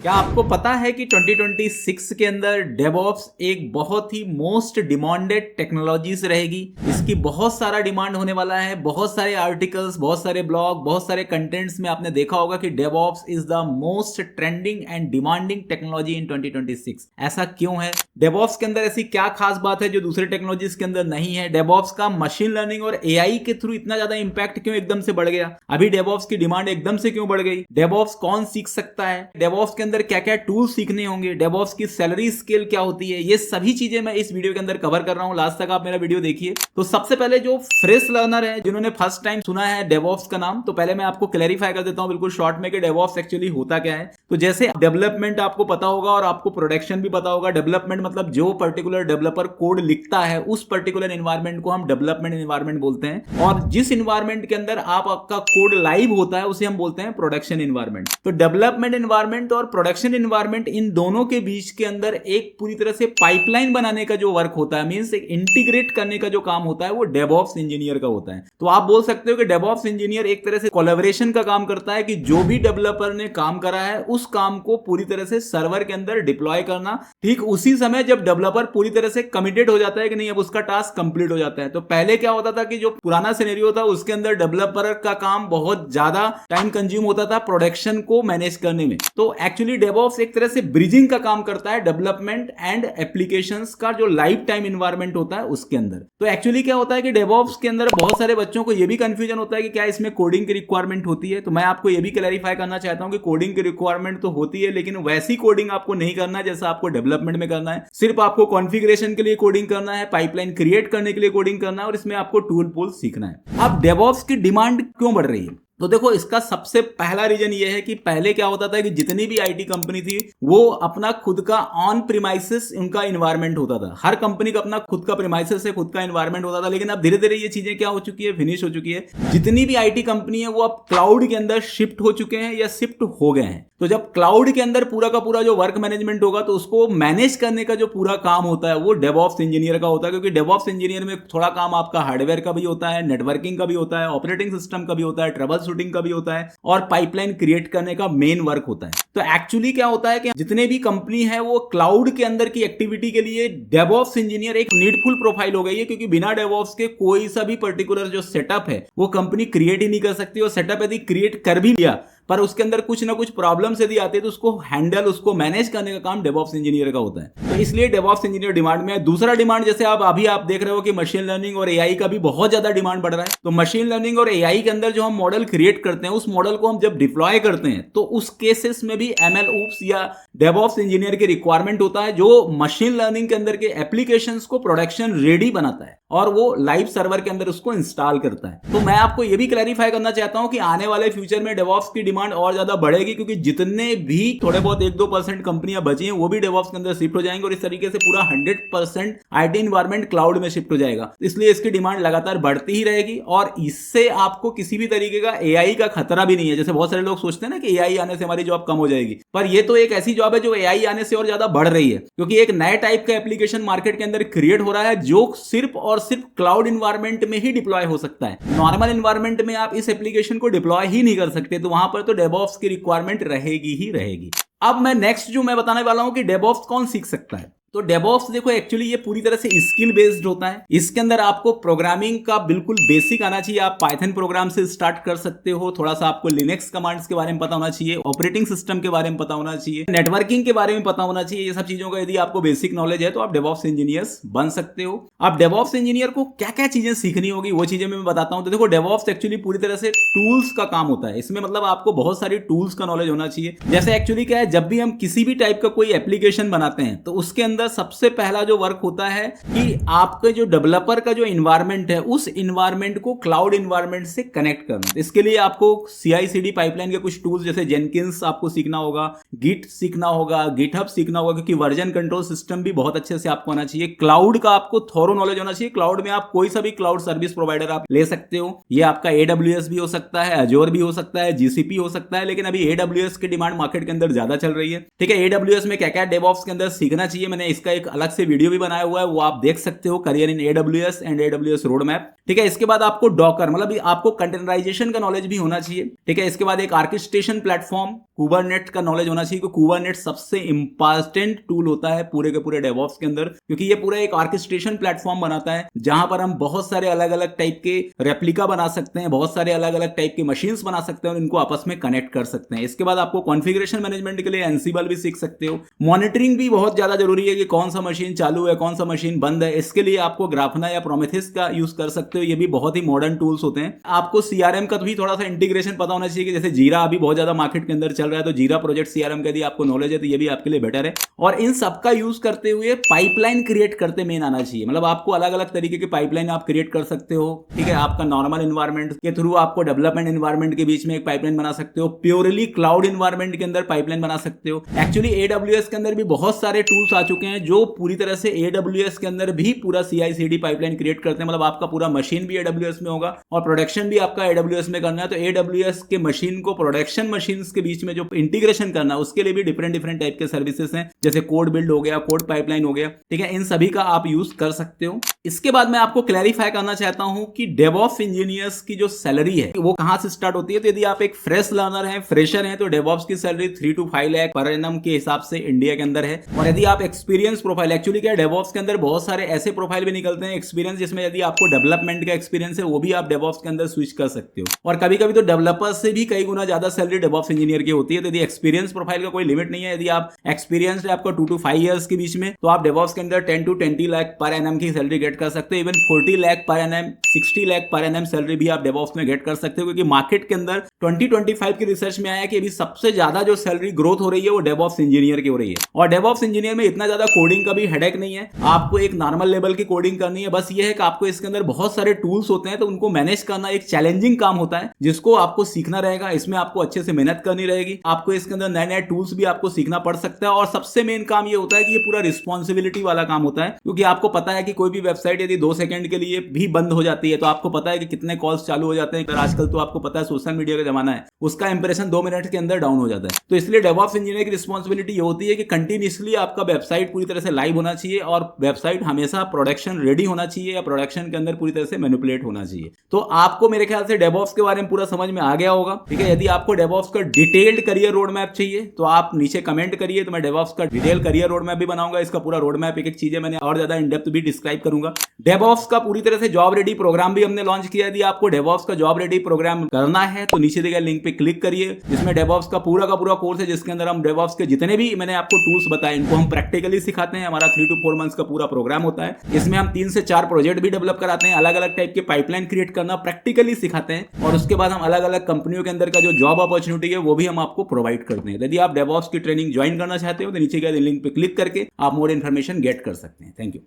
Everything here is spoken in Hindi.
क्या आपको पता है कि 2026 के अंदर डेवऑप्स एक बहुत ही मोस्ट डिमांडेड टेक्नोलॉजीज रहेगी। इसकी बहुत सारा डिमांड होने वाला है। बहुत सारे आर्टिकल्स, बहुत सारे ब्लॉग, बहुत सारे कंटेंट्स में आपने देखा होगा कि DevOps is the most trending and demanding technology in 2026। ऐसा क्यों है? डेवऑप्स के अंदर ऐसी क्या खास बात है जो दूसरे टेक्नोलॉजीज के अंदर नहीं है? डेवऑप्स का मशीन लर्निंग और एआई के थ्रू इतना ज्यादा इंपैक्ट क्यों एकदम से बढ़ गया? अभी डेवऑप्स की डिमांड एकदम से क्यों बढ़ गई? डेवऑप्स कौन सीख सकता है? डेवऑप्स के अंदर क्या क्या टूल्स सीखने होंगे? डेवऑप्स की सैलरी स्केल क्या होती है? ये सभी चीजें मैं इस वीडियो के अंदर कवर कर रहा हूं। लास्ट तक आप मेरा वीडियो देखिए। तो सबसे पहले जो फ्रेश लर्नर है, जिन्होंने फर्स्ट टाइम सुना है डेवऑप्स का नाम, तो पहले मैं आपको क्लैरिफाई कर देता हूं बिल्कुल शॉर्ट में कि डेवऑप्स एक्चुअली होता क्या है। तो जैसे डेवलपमेंट आपको पता होगा और आपको प्रोडक्शन भी पता होगा। डेवलपमेंट मतलब जो पर्टिकुलर डेवलपर कोड लिखता है उस पर्टिकुलर एनवायरमेंट को हम डेवलपमेंट एनवायरमेंट बोलते हैं, और जिस एनवायरमेंट के अंदर आपका कोड लाइव होता है उसे हम बोलते हैं प्रोडक्शन एनवायरमेंट। तो डेवलपमेंट एनवायरमेंट और प्रोडक्शन एनवायरमेंट, इन दोनों के बीच के अंदर एक पूरी तरह से पाइपलाइन बनाने का जो वर्क होता है, मींस एक इंटीग्रेट करने का जो काम होता है, वो डेवऑप्स इंजीनियर का होता है। तो आप बोल सकते हो कि डेवऑप्स इंजीनियर एक तरह से कोलैबोरेशन का काम करता है कि जो भी डेवलपर ने काम करा है उस काम को पूरी तरह से सर्वर के अंदर डिप्लॉय करना, ठीक उसी समय जब डेवलपर पूरी तरह से कमिटेड हो जाता है कि नहीं अब उसका टास्क कंप्लीट हो जाता है। तो पहले क्या होता था कि जो पुराना सिनेरियो था उसके अंदर डेवलपर का काम बहुत ज्यादा टाइम कंज्यूम होता था प्रोडक्शन को मैनेज करने में। तो एक्चुअली डेवऑप्स एक तरह से ब्रिजिंग का काम करता है डेवलपमेंट एंड एप्लीकेशंस का जो लाइफ टाइम इन्वायरमेंट होता है उसके अंदर। तो एक्चुअली क्या होता है कि डेवऑप्स के अंदर बहुत सारे बच्चों को यह भी कंफ्यूजन होता है कि क्या इसमें कोडिंग की रिक्वायरमेंट होती है। तो मैं आपको यह भी क्लैरिफाई करना चाहता हूं कि कोडिंग की रिक्वायरमेंट तो होती है, लेकिन वैसी कोडिंग आपको नहीं करना है जैसा आपको डेवलपमेंट में करना है। सिर्फ आपको कॉन्फ़िगरेशन के लिए कोडिंग करना है, पाइपलाइन क्रिएट करने के लिए कोडिंग करना है, और इसमें आपको टूल पूल सीखना है। अब डेवऑप्स की डिमांड क्यों बढ़ रही है? तो देखो, इसका सबसे पहला रीजन ये है कि पहले क्या होता था कि जितनी भी आईटी कंपनी थी वो अपना खुद का ऑन प्रीमाइसेस उनका एनवायरनमेंट होता था। हर कंपनी का अपना खुद का प्रीमाइसेस से खुद का एनवायरनमेंट होता था। लेकिन अब धीरे धीरे ये चीजें क्या हो चुकी है, फिनिश हो चुकी है। जितनी भी आईटी कंपनी है वो अब क्लाउड के अंदर शिफ्ट हो चुके हैं या शिफ्ट हो गए हैं। तो जब क्लाउड के अंदर पूरा का पूरा जो वर्क मैनेजमेंट होगा तो उसको मैनेज करने का जो पूरा काम होता है वो डेवऑप्स इंजीनियर का होता है। क्योंकि डेवऑप्स इंजीनियर में थोड़ा काम आपका हार्डवेयर का भी होता है, नेटवर्किंग का भी होता है, ऑपरेटिंग सिस्टम का भी होता है, ट्रबल शूटिंग का भी होता है, और पाइपलाइन क्रिएट करने का मेन वर्क होता है। तो एक्चुअली क्या होता है कि जितने भी कंपनी है वो क्लाउड के अंदर की एक्टिविटी के लिए डेवऑप्स इंजीनियर एक नीडफुल प्रोफाइल हो गई है। क्योंकि बिना डेवऑप्स के कोई सा भी पर्टिकुलर जो सेटअप है वो कंपनी क्रिएट ही नहीं कर सकती। और सेटअप यदि क्रिएट कर भी लिया पर उसके अंदर कुछ ना कुछ प्रॉब्लम्स यदि आती है तो उसको हैंडल, उसको मैनेज करने का काम डेवऑप्स इंजीनियर का होता है। तो इसलिए डेवऑप्स इंजीनियर डिमांड में है। दूसरा डिमांड, जैसे आप देख रहे हो कि मशीन लर्निंग और एआई का भी बहुत ज्यादा डिमांड बढ़ रहा है। तो मशीन लर्निंग और एआई के अंदर जो हम मॉडल क्रिएट करते हैं उस मॉडल को हम जब डिप्लॉय करते हैं तो उस केसेस में भी एमएल ओप्स या डेवऑप्स इंजीनियर की रिक्वायरमेंट होता है, जो मशीन लर्निंग के अंदर के एप्लीकेशंस को प्रोडक्शन रेडी बनाता है और वो लाइव सर्वर के अंदर उसको इंस्टॉल करता है। तो मैं आपको यह भी क्लैरिफाई करना चाहता हूं कि आने वाले फ्यूचर में डेवऑप्स की डिमांड और ज्यादा बढ़ेगी, क्योंकि जितने भी थोड़े बहुत 1-2% कंपनियां बची हैं वो भी डेवऑप्स के अंदर शिफ्ट हो जाएंगे और इस तरीके से पूरा 100% आईटी एनवायरमेंट क्लाउड में शिफ्ट हो जाएगा। इसलिए इसकी डिमांड लगातार बढ़ती ही रहेगी और इससे आपको किसी भी तरीके का एआई का खतरा भी नहीं है। जैसे बहुत सारे लोग सोचते हैं ना कि एआई आने से हमारी जॉब कम हो जाएगी, पर यह तो एक ऐसी जॉब है जो एआई आने से और ज्यादा बढ़ रही है। क्योंकि एक नए टाइप का एप्लीकेशन मार्केट के अंदर क्रिएट हो रहा है जो सिर्फ और सिर्फ क्लाउड एनवायरमेंट में ही डिप्लॉय हो सकता है। नॉर्मल एनवायरमेंट में आप इस एप्लीकेशन को डिप्लॉय ही नहीं कर सकते। तो वहां पर तो डेवऑप्स की रिक्वायरमेंट रहेगी ही रहेगी। अब मैं नेक्स्ट जो मैं बताने वाला हूं कि डेवऑप्स कौन सीख सकता है। तो डेवऑप्स देखो, एक्चुअली ये पूरी तरह से स्किल बेस्ड होता है। इसके अंदर आपको प्रोग्रामिंग का बिल्कुल बेसिक आना चाहिए। आप पाइथन प्रोग्राम से स्टार्ट कर सकते हो। थोड़ा सा आपको लिनक्स कमांड्स के बारे में पता होना चाहिए, ऑपरेटिंग सिस्टम के बारे में पता होना चाहिए, नेटवर्किंग के बारे में पता होना चाहिए। ये सब चीजों का यदि आपको बेसिक नॉलेज है तो आप डेवऑप्स इंजीनियर्स बन सकते हो। आप डेवऑप्स इंजीनियर को क्या क्या चीजें सीखनी होगी वो चीजें मैं बताता हूं। तो देखो, डेवऑप्स एक्चुअली पूरी तरह से टूल्स का काम होता है। इसमें मतलब आपको बहुत सारी टूल्स का नॉलेज होना चाहिए। जैसे एक्चुअली क्या है, जब भी हम किसी भी टाइप का कोई एप्लीकेशन बनाते हैं तो उसके अंदर सबसे पहला जो वर्क होता है कि आपके जो डेवलपर का जो एनवायरनमेंट है उस एनवायरनमेंट को क्लाउड एनवायरनमेंट से कनेक्ट करना। इसके लिए आपको CI/CD पाइपलाइन के कुछ टूल्स जैसे जेनकिंस आपको सीखना होगा, गिट सीखना होगा, गिटहब सीखना होगा, क्योंकि वर्जन कंट्रोल सिस्टम भी बहुत अच्छे से आपको आना चाहिए। क्लाउड का आपको थोरो नॉलेज होना चाहिए। क्लाउड में आप कोई सा भी क्लाउड सर्विस प्रोवाइडर आप ले सकते हो। ये आपका AWS भी हो सकता है, अजोर भी हो सकता है, GCP हो सकता है। लेकिन अभी AWS की डिमांड मार्केट के अंदर ज्यादा चल रही है। ठीक है, AWS में क्या क्या डेवऑप्स के अंदर सीखना चाहिए मैंने इसका एक अलग से वीडियो भी बनाया हुआ है, वो आप देख सकते हो, career in AWS and AWS road map. ठीक है, इसके बाद आपको डॉकर मतलब आपको कंटेनराइजेशन का नॉलेज भी होना चाहिए। ठीक है, इसके बाद एक ऑर्केस्ट्रेशन प्लेटफॉर्म कुबरनेट का नॉलेज होना चाहिए, क्योंकि कुबरनेट सबसे इंपॉर्टेंट टूल होता है पूरे के पूरे डेवऑप्स के अंदर, क्योंकि ये पूरा एक ऑर्केस्ट्रेशन प्लेटफॉर्म बनाता है जहां पर हम बहुत सारे अलग अलग टाइप के रेप्लिका बना सकते हैं, बहुत सारे अलग अलग टाइप की मशीन्स बना सकते हैं और इनको आपस में कनेक्ट कर सकते हैं। इसके बाद आपको कॉन्फ़िगरेशन मैनेजमेंट के लिए एंसिबल भी सीख सकते हो। मॉनिटरिंग भी बहुत ज्यादा जरूरी है कि कौन सा मशीन चालू है, कौन सा मशीन बंद है। इसके लिए आपको ग्राफना या प्रोमेथिस का यूज कर सकते हो, ये भी बहुत ही मॉडर्न टूल्स होते हैं। आपको CRM का भी थोड़ा सा इंटीग्रेशन पता होना चाहिए, कि जैसे जीरा अभी बहुत ज्यादा मार्केट के अंदर चल रहा है, तो जीरा प्रोजेक्ट CRM का यदि आपको नॉलेज है तो ये भी आपके लिए बेटर है। और इन सबका यूज करते हुए पाइपलाइन क्रिएट करते मेन आना चाहिए, मतलब आपको अलग अलग तरीके की पाइपलाइन आप क्रिएट कर सकते हो। ठीक है, आपका नॉर्मल एनवायरनमेंट के थ्रू आपको डेवलपमेंट एनवायरनमेंट के बीच में एक पाइपलाइन बना सकते हो, प्योरली क्लाउड एनवायरनमेंट के अंदर पाइपलाइन बना सकते हो। एक्चुअली AWS के अंदर भी बहुत सारे टूल्स आ चुके हैं जो पूरी तरह से AWS के अंदर भी पूरा CI/CD पाइपलाइन क्रिएट करते हैं, मतलब आपका पूरा मशीन भी AWS में होगा और प्रोडक्शन भी आपका AWS में करना है। तो AWS के मशीन को प्रोडक्शन मशीन के बीच में जो इंटीग्रेशन करना है उसके लिए भी डिफरेंट डिफरेंट टाइप के सर्विसेज हैं, जैसे कोड बिल्ड हो गया, कोड पाइपलाइन हो गया। ठीक है, इन सभी का आप यूज कर सकते हो। इसके बाद मैं आपको क्लैरिफाई करना चाहता हूं कि डेवऑप्स इंजीनियर्स की जो सैलरी है वो कहां से स्टार्ट होती है। तो यदि आप एक फ्रेश लर्नर हैं, फ्रेशर हैं, तो डेवऑप्स की salary 3 to 5 lakh per annum के हिसाब से इंडिया के अंदर है। और यदि आप एक्सपीरियंस प्रोफाइल, एक्चुअली क्या डेवऑप्स के अंदर बहुत सारे ऐसे प्रोफाइल भी निकलते हैं एक्सपीरियंस, जिसमें यदि आपको डेवलपमेंट का एक्सपीरियंस है वो भी आप डेवऑप्स के अंदर स्विच कर सकते हो। और कभी कभी तो डेवलपर्स से भी कई गुना ज्यादा सैलरी डेवऑप्स इंजीनियर की होती है। तो यदि एक्सपीरियंस प्रोफाइल का कोई लिमिट नहीं है, यदि आप एक्सपीरियंस है आपका 2 to 5 ईयर्स के बीच में, तो आप डेवऑप्स के अंदर 10 to 20 लाख पर एनम की सैलरी गेट कर सकते हो। Even 40 lakh per annum, 60 lakh per annum salary भी आप डेवऑप्स में गेट कर सकते हो, क्योंकि मार्केट के अंदर 2025 की रिसर्च में आया कि अभी सबसे ज्यादा जो सैलरी ग्रोथ हो रही है वो डेवऑप्स इंजीनियर की हो रही है। और डेवऑप्स इंजीनियर में इतना ज्यादा कोडिंग का भी हेडेक नहीं है, आपको एक नॉर्मल लेवल की कोडिंग करनी है। बस ये है कि आपको इसके अंदर बहुत सारे टूल्स होते हैं, तो उनको मैनेज करना एक चैलेंजिंग काम होता है, जिसको आपको सीखना रहेगा। इसमें आपको अच्छे से मेहनत करनी रहेगी, आपको इसके अंदर नए नए टूल्स भी आपको सीखना पड़ सकता है। और सबसे मेन काम ये होता है कि ये पूरा रिस्पॉन्सिबिलिटी वाला काम होता है, क्योंकि आपको पता है कि कोई भी वेबसाइट यदि 2 सेकंड के लिए भी बंद हो जाती है तो आपको पता है कि कितने कॉल्स चालू हो जाते हैं। आजकल तो आपको पता है सोशल मीडिया का जमाना है, उसका इंप्रेशन 2 मिनट के अंदर डाउन हो जाता है। तो इसलिए डेवऑप्स इंजीनियर की रिस्पॉन्सिबिलिटी ये होती है कि कंटिन्यूसली आपका वेबसाइट पूरी तरह से लाइव होना चाहिए और वेबसाइट हमेशा प्रोडक्शन रेडी होना चाहिए या प्रोडक्शन के अंदर पूरी तरह से मैनिपुलेट होना चाहिए। तो आपको मेरे ख्याल से डेवऑप्स के बारे में पूरा समझ में आ गया होगा। ठीक है, यदि आपको डेवऑप्स का डिटेल्ड करियर रोड मैप चाहिए तो आप नीचे कमेंट करिए, तो मैं डेवऑप्स का डिटेल करियर रोड मैप भी बनाऊंगा। इसका पूरा रोड मैप एक एक चीजें मैंने और ज्यादा इन डेप्थ भी डिस्क्राइब करूंगा। डेवऑप्स का पूरी तरह से जॉब रेडी प्रोग्राम भी हमने लॉन्च किया। यदि आपको डेवऑप्स का जॉब रेडी प्रोग्राम करना है तो नीचे दिए गए लिंक पे क्लिक करिए, जिसमें डेवऑप्स का पूरा कोर्स है, जिसके अंदर हम डेवऑप्स के जितने भी मैंने आपको टूल्स बताए इनको हम प्रैक्टिकली सिखाते हैं। हमारा 3 to 4 मंथ्स का पूरा प्रोग्राम होता है। इसमें हम 3 से 4 प्रोजेक्ट भी डेवलप कराते हैं, अलग अलग टाइप के पाइपलाइन क्रिएट करना प्रैक्टिकली सिखाते हैं। और उसके बाद हम अलग अलग कंपनियों के अंदर का जो जॉब अपॉर्चुनिटी है वो भी हम आपको प्रोवाइड करते हैं। यदि आप डेवऑप्स की ट्रेनिंग ज्वाइन करना चाहते हो तो नीचे के लिंक पे क्लिक करके आप मोर इन्फॉर्मेशन गेट कर सकते हैं। Thank you.